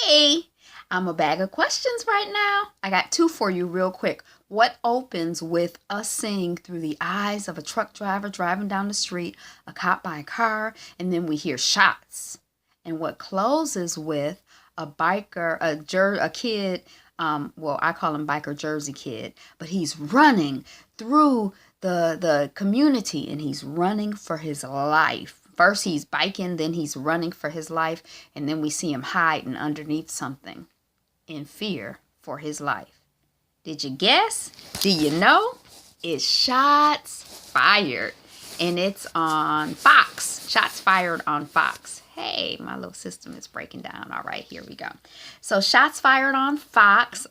Hey, I'm a bag of questions right now. I got two for you real quick. What opens with us seeing through the eyes of a truck driver driving down the street, a cop by a car, and then we hear shots? And what closes with a biker, a kid, well, I call him biker Jersey kid, but he's running through the community and he's running for his life. First he's biking, then he's running for his life, and then we see him hiding underneath something in fear for his life. Did you guess? Do you know? It's Shots Fired. And it's on Fox. Shots Fired on Fox. Hey, my little system is breaking down. All right, here we go. So Shots Fired on Fox.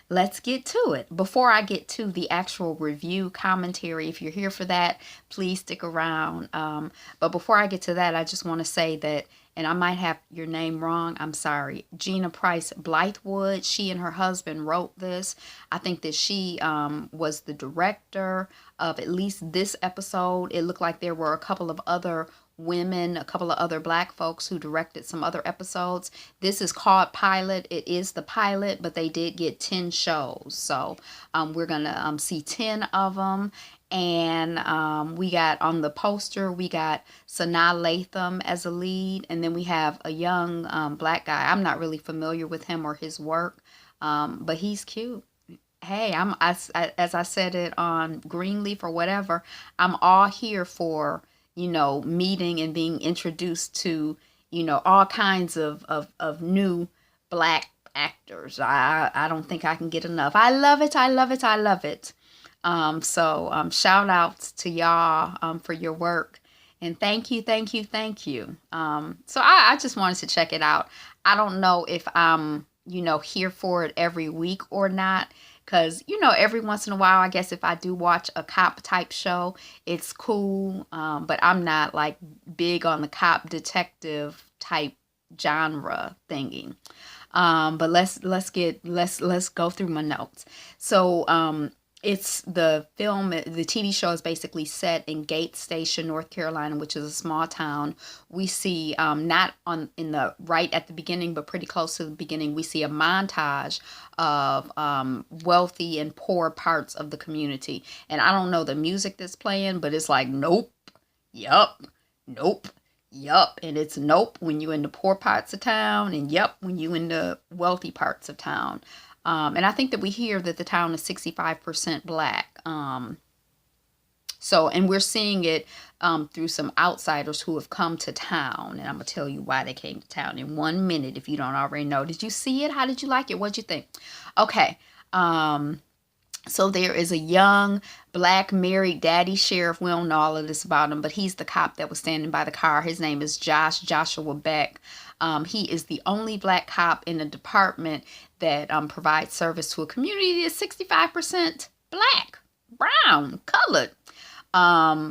Let's get to it. Before I get to the actual review commentary, if you're here for that, please stick around. But before I get to that, I just want to say that, and I might have your name wrong, I'm sorry, Gina Price Blythewood, she and her husband wrote this. I think that she was the director of at least this episode. It looked like there were a couple of other women, a couple of other black folks who directed some other episodes. This is called Pilot. It is the pilot, but they did get 10 shows. So we're going to see 10 of them. And we got on the poster, we got Sanaa Lathan as a lead. And then we have a young black guy. I'm not really familiar with him or his work, but he's cute. Hey, as I said it on Greenleaf or whatever, I'm all here for, meeting and being introduced to, all kinds of new black actors. I don't think I can get enough. I love it. I love it. I love it. So shout outs to y'all for your work. And thank you, thank you, thank you. So I just wanted to check it out. I don't know if I'm, here for it every week or not. Because, every once in a while, I guess if I do watch a cop type show, it's cool. But I'm not like big on the cop detective type genre thingy. But let's go through my notes. So it's the TV show is basically set in Gates Station, North Carolina, which is a small town. We see not in the right at the beginning, but pretty close to the beginning, we see a montage of wealthy and poor parts of the community. And I don't know the music that's playing, but it's like, nope, yup, nope, yup. And it's nope when you in the poor parts of town, and yup when you in the wealthy parts of town. And I think that we hear that the town is 65% black. And we're seeing it through some outsiders who have come to town. And I'm going to tell you why they came to town in 1 minute if you don't already know. Did you see it? How did you like it? What'd you think? Okay. So there is a young black married daddy sheriff. We don't know all of this about him, but he's the cop that was standing by the car. His name is Joshua Beck. He is the only black cop in the department that provides service to a community that is 65% black, brown, colored.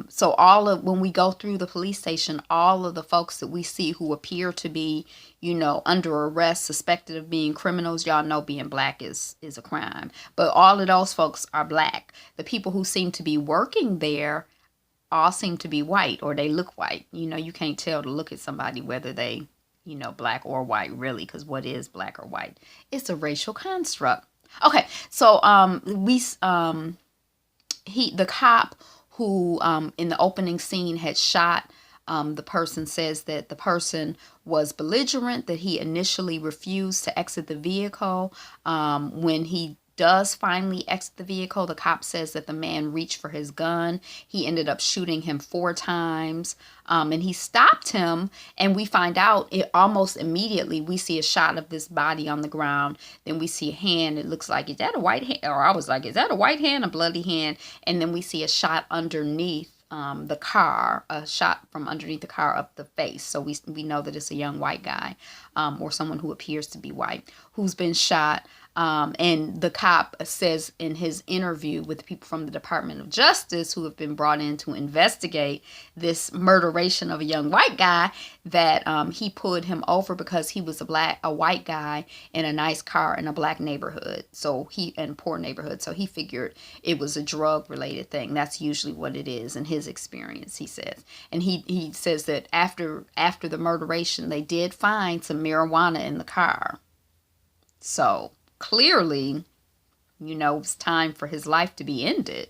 So when we go through the police station, all of the folks that we see who appear to be, under arrest, suspected of being criminals, y'all know being black is a crime. But all of those folks are black. The people who seem to be working there all seem to be white, or they look white. You can't tell to look at somebody whether they, black or white, really, because what is black or white? It's a racial construct. Okay, so the cop who in the opening scene had shot the person says that the person was belligerent, that he initially refused to exit the vehicle. When he does finally exit the vehicle, the cop says that the man reached for his gun. He ended up shooting him 4 times, and he stopped him, and we find out almost immediately. We see a shot of this body on the ground, then we see a hand. It looks like, is that a white hand? Or I was like, is that a white hand, a bloody hand? And then we see a shot underneath the car, a shot from underneath the car up the face. So we know that it's a young white guy, or someone who appears to be white, who's been shot. And the cop says in his interview with people from the Department of Justice who have been brought in to investigate this murderation of a young white guy that he pulled him over because he was a white guy in a nice car in a black neighborhood. So in poor neighborhood. So he figured it was a drug related thing. That's usually what it is in his experience, he says. And he says that after the murderation, they did find some marijuana in the car. So clearly, it's time for his life to be ended.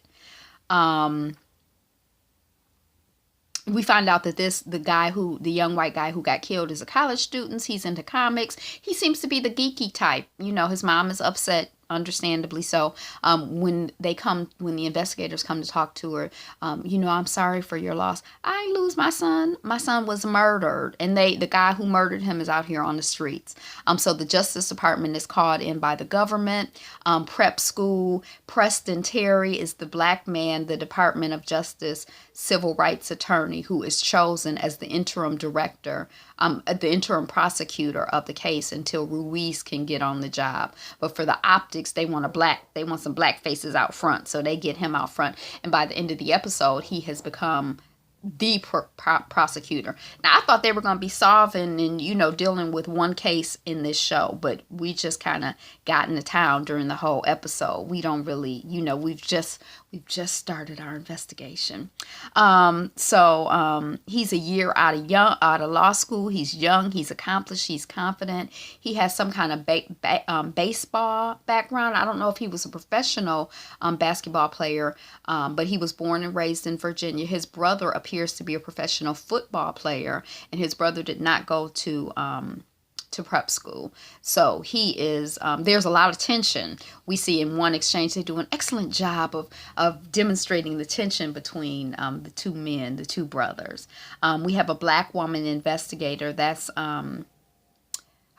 We find out that the young white guy who got killed is a college student. He's into comics. He seems to be the geeky type. His mom is upset, understandably so. When the investigators come to talk to her, I'm sorry for your loss. I lose my son. My son was murdered, and the guy who murdered him is out here on the streets. So the Justice Department is called in by the government. Prep school. Preston Terry is the black man, the Department of Justice civil rights attorney who is chosen as the interim director, the interim prosecutor of the case until Ruiz can get on the job. But for the optics, they want some black faces out front, so they get him out front. And by the end of the episode, he has become the prosecutor. Now, I thought they were going to be solving and, dealing with one case in this show, but we just kind of got into town during the whole episode. We don't really, we've just started our investigation. He's a year out of law school. He's young, he's accomplished, he's confident. He has some kind of baseball background. I don't know if he was a professional basketball player, but he was born and raised in Virginia. His brother appears to be a professional football player, and his brother did not go to prep school. So he is, there's a lot of tension. We see in one exchange, they do an excellent job of demonstrating the tension between the two men, the two brothers. We have a black woman investigator. That's,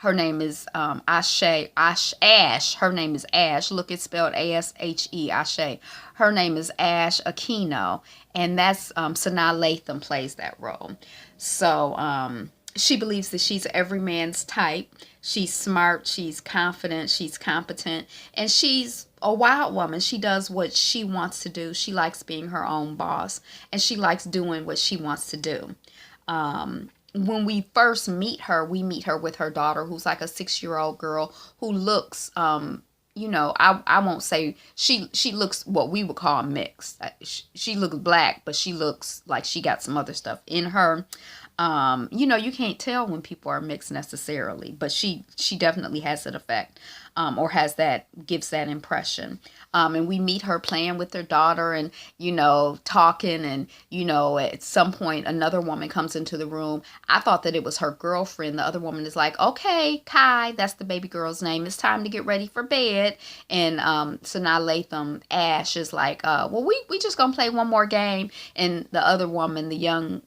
her name is Ash. Her name is Ash. Look, it's spelled A-S-H-E, Ashe. Her name is Ash Aquino, and that's Sanaa Lathan plays that role. So she believes that she's every man's type. She's smart, she's confident, she's competent, and she's a wild woman. She does what she wants to do. She likes being her own boss, and she likes doing what she wants to do. When we first meet her, we meet her with her daughter, who's like a 6-year-old girl who looks, I won't say, she looks what we would call mixed. She looks black, but she looks like she got some other stuff in her. You can't tell when people are mixed necessarily, but she definitely has that effect, or gives that impression. And we meet her playing with her daughter and, talking, and, at some point another woman comes into the room. I thought that it was her girlfriend. The other woman is like, okay, Kai, that's the baby girl's name. It's time to get ready for bed. And, Sanaa Lathan, Ash, is like, well, we just gonna play one more game. And the other woman, the young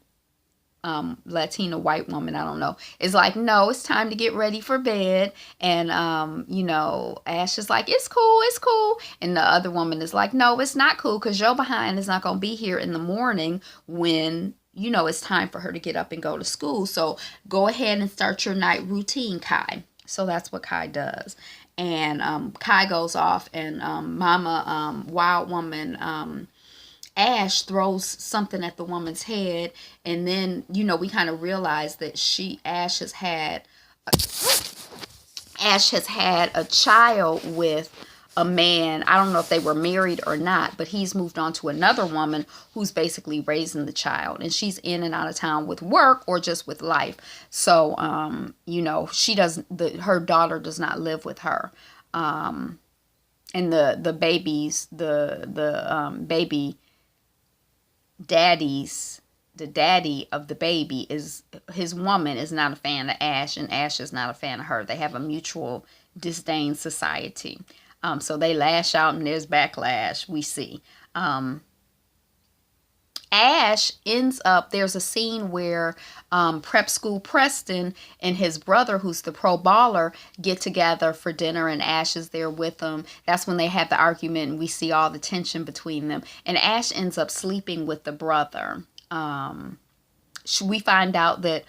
Latina white woman, I don't know, is like, no, it's time to get ready for bed. And Ash is like, it's cool. And the other woman is like, no, it's not cool, because your behind is not gonna be here in the morning when it's time for her to get up and go to school. So go ahead and start your night routine, Kai. So that's what Kai does. And Kai goes off, and mama wild woman Ash throws something at the woman's head, and then we kind of realize that Ash has had a child with a man. I don't know if they were married or not, but he's moved on to another woman who's basically raising the child, and she's in and out of town with work or just with life. So her daughter does not live with her, and the baby the daddy of the baby, his woman is not a fan of Ash, and Ash is not a fan of her. They have a mutual disdain society. So they lash out, and there's backlash, we see. Ash ends up, there's a scene where prep school Preston and his brother, who's the pro baller, get together for dinner, and Ash is there with them. That's when they have the argument, and we see all the tension between them. And Ash ends up sleeping with the brother. We find out that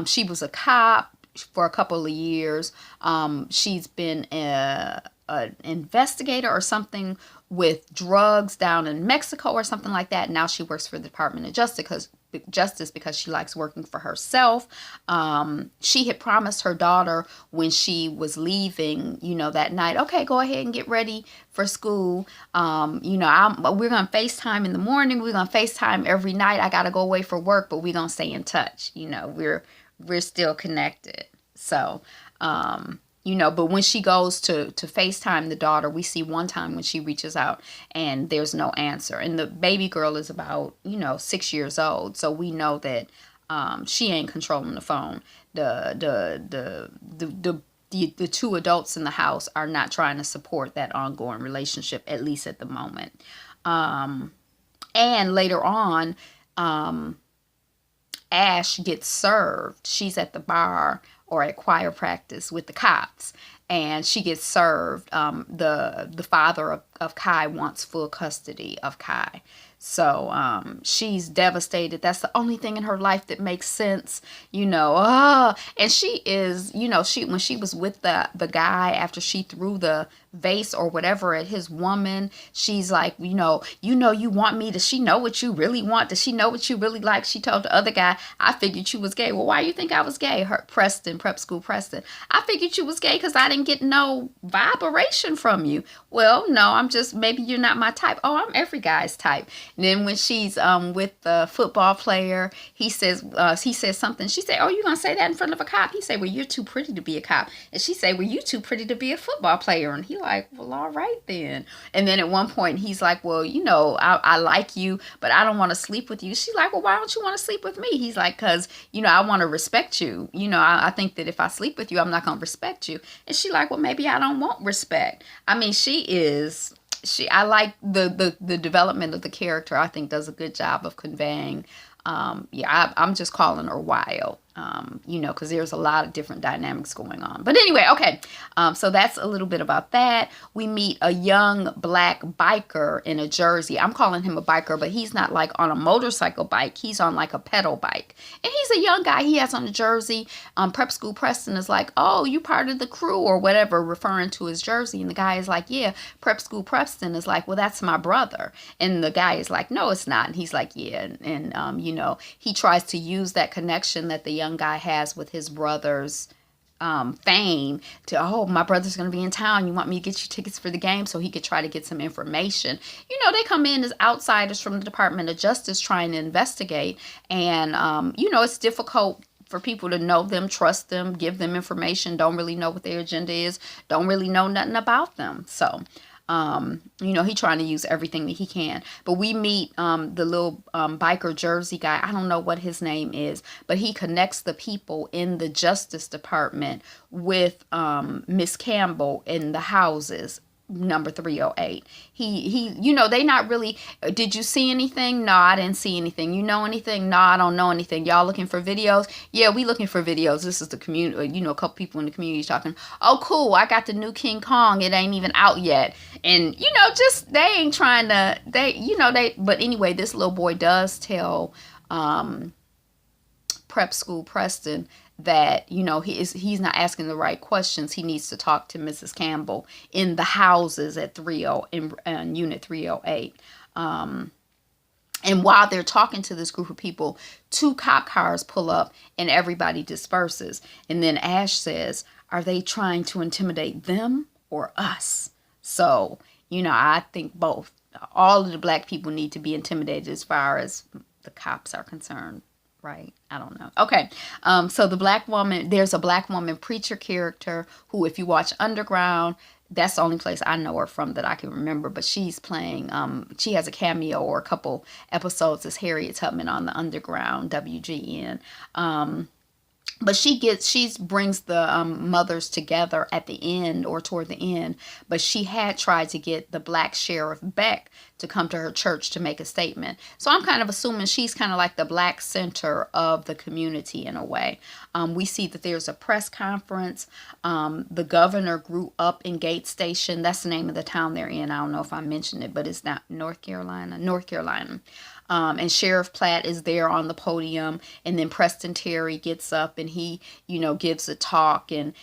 she was a cop for a couple of years. She's been an investigator or something with drugs down in Mexico or something like that. Now she works for the Department of Justice because she likes working for herself. She had promised her daughter when she was leaving, that night, okay, go ahead and get ready for school. We're going to FaceTime in the morning. We're going to FaceTime every night. I got to go away for work, but we're going to stay in touch. We're still connected. So, but when she goes to FaceTime the daughter, we see one time when she reaches out and there's no answer. And the baby girl is about, 6 years old. So we know that she ain't controlling the phone. The two adults in the house are not trying to support that ongoing relationship, at least at the moment. And later on, Ash gets served. She's at the bar or at choir practice with the cops, and she gets served. The father of Kai wants full custody of Kai. So she's devastated. That's the only thing in her life that makes sense, and she is, when she was with the guy after she threw the vase or whatever at his woman, she's like, you want me. Does she know what you really want? Does she know what you really like? She told the other guy, I figured you was gay. Well, why you think I was gay? Prep school Preston. I figured you was gay because I didn't get no vibration from you. Well, no, maybe you're not my type. Oh, I'm every guy's type. And then when she's with the football player, he says something. She said, oh, you gonna say that in front of a cop? He said, well, you're too pretty to be a cop. And she said, well, you too pretty to be a football player. And he like, well, all right then. And then at one point he's like, well, I like you, but I don't want to sleep with you. She's like, well, why don't you want to sleep with me? He's like, because I want to respect you. I think that if I sleep with you, I'm not gonna respect you. And she like, well, maybe I don't want respect. I mean, I like the development of the character. I think does a good job of conveying. I'm just calling her wild. Because there's a lot of different dynamics going on. But anyway, okay. So that's a little bit about that. We meet a young black biker in a jersey. I'm calling him a biker, but he's not like on a motorcycle bike. He's on like a pedal bike. And he's a young guy. He has on a jersey. Prep School Preston is like, oh, you part of the crew or whatever, referring to his jersey. And the guy is like, yeah. Prep School Preston is like, well, that's my brother. And the guy is like, no, it's not. And he's like, yeah. And he tries to use that connection that the young guy has with his brother's fame to, oh, my brother's going to be in town. You want me to get you tickets for the game so he could try to get some information. They come in as outsiders from the Department of Justice trying to investigate. And, it's difficult for people to know them, trust them, give them information, don't really know what their agenda is, don't really know nothing about them. So, he trying to use everything that he can. But we meet the little biker jersey guy. I don't know what his name is, but he connects the people in the Justice Department with Miss Campbell in the houses. Number 308. He they not really. Did you see anything? No, I didn't see anything. You know anything? No, I don't know anything. Y'all looking for videos? Yeah, we looking for videos. This is the community. A couple people in the community talking. Oh, cool. I got the new King Kong. It ain't even out yet. And just they ain't trying to. But anyway, this little boy does tell Prep School Preston that he's not asking the right questions. He needs to talk to Mrs. Campbell in the houses at in unit 308. And while they're talking to this group of people, 2 cop cars pull up and everybody disperses. And then Ash says, are they trying to intimidate them or us? So, I think both. All of the black people need to be intimidated as far as the cops are concerned. Right? I don't know. Okay. So there's a black woman preacher character who, if you watch Underground, that's the only place I know her from that I can remember, but she's playing, she has a cameo or a couple episodes as Harriet Tubman on the Underground WGN. But she brings the mothers together at the end or toward the end. But she had tried to get the black Sheriff Beck to come to her church to make a statement. So I'm kind of assuming she's kind of like the black center of the community in a way. We see that there's a press conference. The governor grew up in Gate Station. That's the name of the town they're in. I don't know if I mentioned it, but it's not North Carolina. And Sheriff Platt is there on the podium, and then Preston Terry gets up and he, gives a talk, and,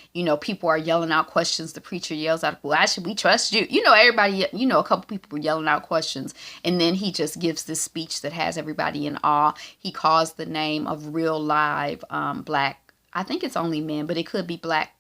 people are yelling out questions. The preacher yells out, "Why should we trust you?" Everybody, a couple people were yelling out questions, and then he just gives this speech that has everybody in awe. He calls the name of real live black, I think it's only men, but it could be black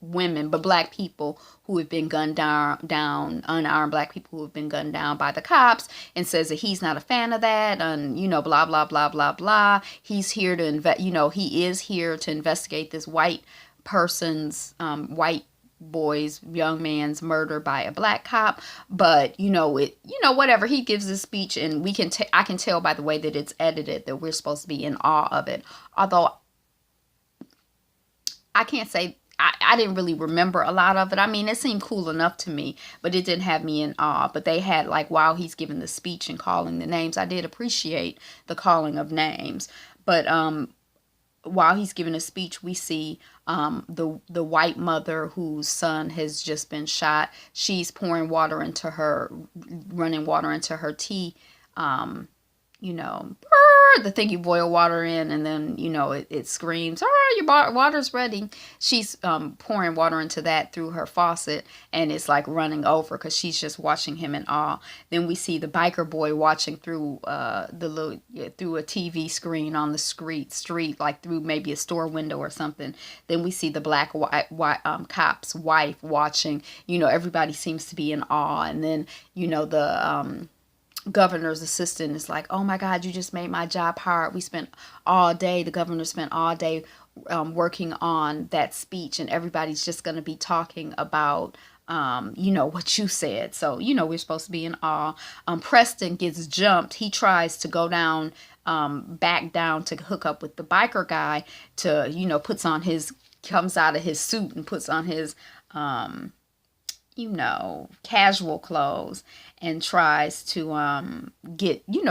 women, but black people who have been gunned down, unarmed black people who have been gunned down by the cops, and says that he's not a fan of that, and blah blah blah blah blah. He's here to he is here to investigate this white person's white boy's young man's murder by a black cop. But whatever, he gives this speech, and I can tell by the way that it's edited that we're supposed to be in awe of it, although I can't say I didn't really remember a lot of it. I mean, it seemed cool enough to me, but it didn't have me in awe. But they had, like, while he's giving the speech and calling the names, I did appreciate the calling of names. But while he's giving a speech, we see the white mother whose son has just been shot. She's running water into her tea, the thing you boil water in, and then, it screams, "Oh, your water's ready." She's pouring water into that through her faucet, and it's like running over because she's just watching him in awe. Then we see the biker boy watching through through a TV screen on the street, like through maybe a store window or something. Then we see the black cop's wife watching. Everybody seems to be in awe, and then the governor's assistant is like, "Oh my God, you just made my job hard. The governor spent all day working on that speech, and everybody's just going to be talking about what you said." So, we're supposed to be in awe. Preston gets jumped. He tries to go down, back down to hook up with the biker guy to, comes out of his suit and puts on his, casual clothes, and tries to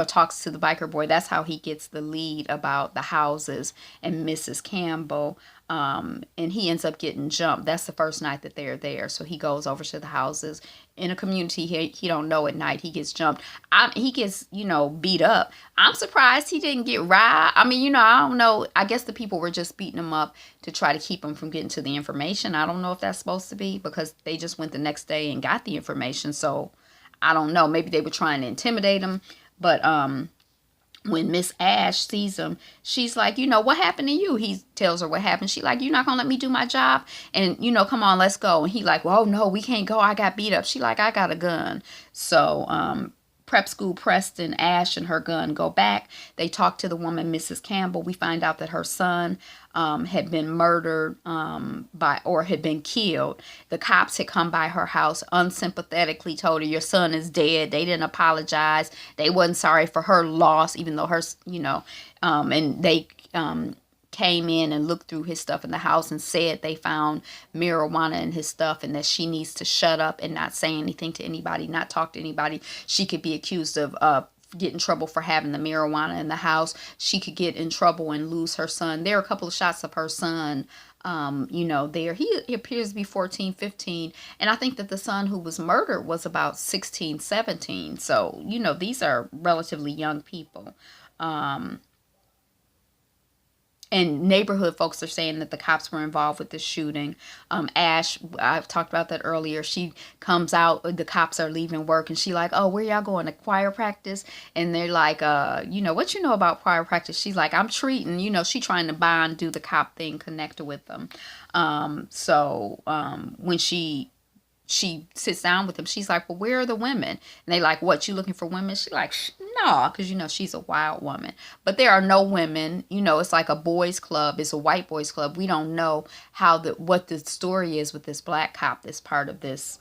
talks to the biker boy. That's how he gets the lead about the houses and Mrs. Campbell. And he ends up getting jumped. That's the first night that they're there. So he goes over to the houses in a community he don't know at night. He gets jumped. He gets, beat up. I'm surprised he didn't get robbed. I mean, I don't know. I guess the people were just beating him up to try to keep him from getting to the information. I don't know if that's supposed to be, because they just went the next day and got the information. So I don't know. Maybe they were trying to intimidate him. But when Miss Ash sees him, she's like, "What happened to you?" He tells her what happened. She's like, "You're not going to let me do my job? And, come on, let's go." And he like, "Well, no, we can't go. I got beat up." She like, "I got a gun." So prep school Preston, Ash, and her gun go back. They talk to the woman, Mrs. Campbell. We find out that her son had been murdered had been killed. The cops had come by her house, unsympathetically told her, "Your son is dead." They didn't apologize. They wasn't sorry for her loss, even though and they came in and looked through his stuff in the house and said they found marijuana in his stuff, and that she needs to shut up and not say anything to anybody, not talk to anybody. She could be accused of get in trouble for having the marijuana in the house. She could get in trouble and lose her son. There are a couple of shots of her son, there. He appears to be 14, 15. And I think that the son who was murdered was about 16, 17. So, these are relatively young people. And neighborhood folks are saying that the cops were involved with this shooting. Ash, I've talked about that earlier. She comes out, the cops are leaving work, and she like, "Oh, where y'all going, to choir practice?" And they're like, "What you know about choir practice?" She's like, "I'm treating," she trying to bond, do the cop thing, connect with them. When she sits down with them, she's like, "Well, where are the women?" And they like, "What, you looking for women?" She's like, "No," because she's a wild woman. But there are no women. It's like a boys club. It's a white boys club. We don't know what the story is with this black cop that's part of this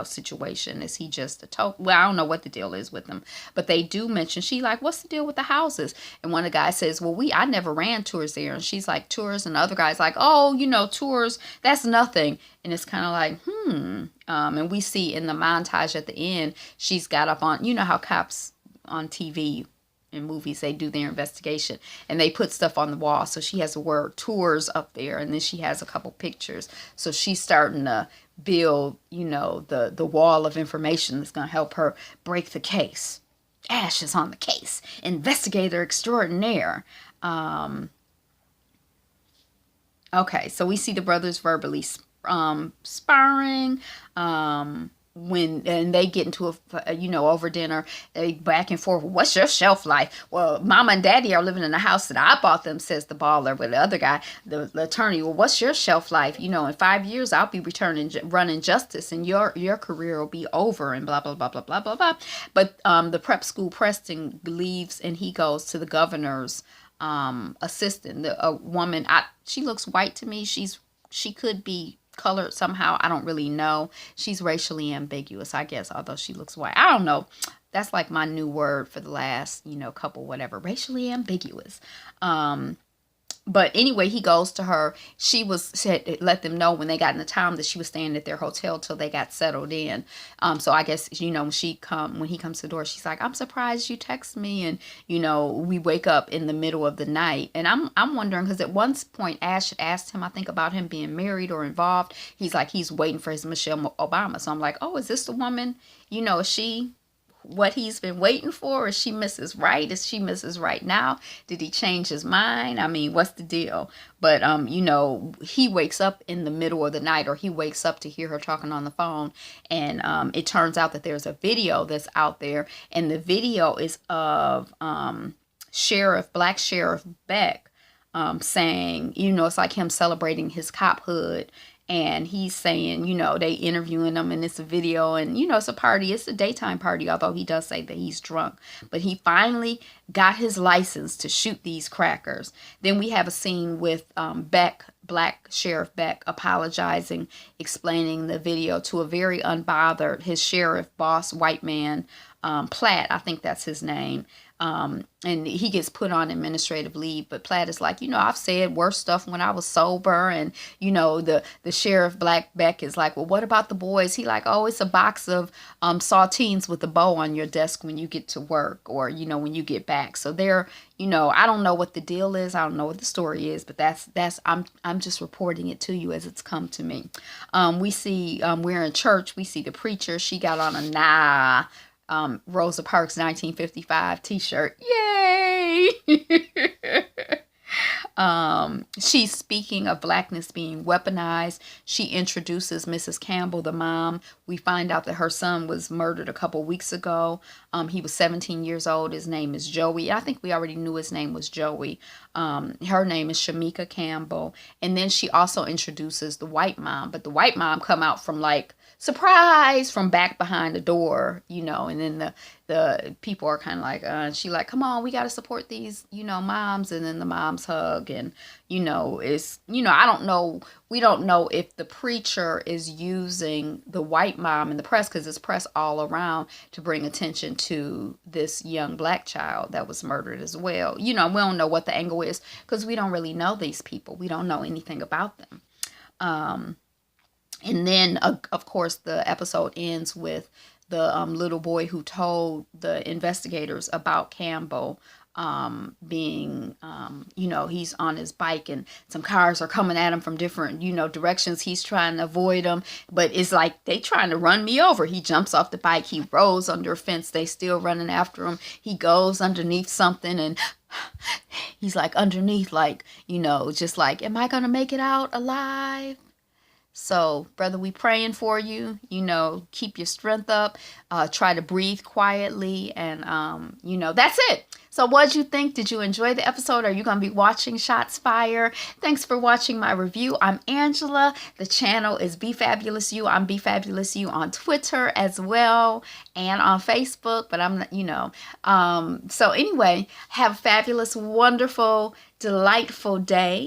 situation. Is he just a token? Well, I don't know what the deal is with him. But they do mention, she like, "What's the deal with the houses?" And one of the guys says, "Well, I never ran tours there." And she's like, "Tours?" And the other guy's like, "Oh, tours, that's nothing." And it's kind of like, and we see in the montage at the end, she's got up on, how cops on TV in movies, they do their investigation and they put stuff on the wall. So she has the word tours up there, and then she has a couple pictures. So she's starting to build, the wall of information that's going to help her break the case. Ash is on the case. Investigator extraordinaire. Okay, so we see the brothers verbally sparring. And they get into over dinner, they back and forth. What's your shelf life? Well, mama and daddy are living in the house that I bought them, says the baller. But the other guy, the attorney, well, what's your shelf life? In 5 years I'll be running justice, and your career will be over, and blah blah blah blah blah blah blah. But the prep school Preston leaves, and he goes to the governor's assistant, a woman. She looks white to me. She could be colored somehow. I don't really know. She's racially ambiguous, I guess, although she looks white. I don't know. That's like my new word for the last, couple, whatever. Racially ambiguous. But anyway, he goes to her. She let them know when they got into town that she was staying at their hotel till they got settled in. So I guess, when he comes to the door, she's like, I'm surprised you text me. And, we wake up in the middle of the night. And I'm wondering, because at one point Ash had asked him, I think, about him being married or involved. He's like, he's waiting for his Michelle Obama. So I'm like, oh, is this the woman? Is she what he's been waiting for? Is she Mrs. Right? Is she Mrs. Right now? Did he change his mind? I mean, what's the deal? But he wakes up in the middle of the night, or he wakes up to hear her talking on the phone, and it turns out that there's a video that's out there, and the video is of Black Sheriff Beck saying, it's like him celebrating his cophood. And he's saying, they interviewing him, and it's a video, and, it's a party. It's a daytime party, although he does say that he's drunk. But he finally got his license to shoot these crackers. Then we have a scene with Black Sheriff Beck apologizing, explaining the video to a very unbothered, his sheriff boss, white man, Platt, I think that's his name. And he gets put on administrative leave, but Platt is like, I've said worse stuff when I was sober. And, the sheriff Black Beck is like, well, what about the boys? He like, oh, it's a box of saltines with a bow on your desk when you get to work, or, when you get back. So they're, I don't know what the deal is. I don't know what the story is, but I'm just reporting it to you as it's come to me. We see, we're in church. We see the preacher. She got on a Rosa Parks 1955 t-shirt. Yay! She's speaking of blackness being weaponized. She introduces Mrs. Campbell, the mom. We find out that her son was murdered a couple weeks ago. He was 17 years old. His name is Joey. I think we already knew his name was Joey. Her name is Shamika Campbell. And then she also introduces the white mom. But the white mom come out from surprise, from back behind the door, and then the people are kind of like, and she like, come on, we got to support these, moms. And then the moms hug, and, it's, I don't know. We don't know if the preacher is using the white mom in the press, because it's press all around, to bring attention to this young black child that was murdered as well. We don't know what the angle is, because we don't really know these people. We don't know anything about them. And then, of course, the episode ends with the little boy who told the investigators about Campbell being, he's on his bike, and some cars are coming at him from different, directions. He's trying to avoid them, but it's like, they trying to run me over. He jumps off the bike. He rolls under a fence. They still running after him. He goes underneath something, and he's like underneath, just like, am I going to make it out alive? So, brother, we praying for you. Keep your strength up. Try to breathe quietly. And, that's it. So what'd you think? Did you enjoy the episode? Are you going to be watching Shots Fire? Thanks for watching my review. I'm Angela. The channel is Be Fabulous You. I'm Be Fabulous You on Twitter as well, and on Facebook. But I'm, so anyway, have a fabulous, wonderful, delightful day.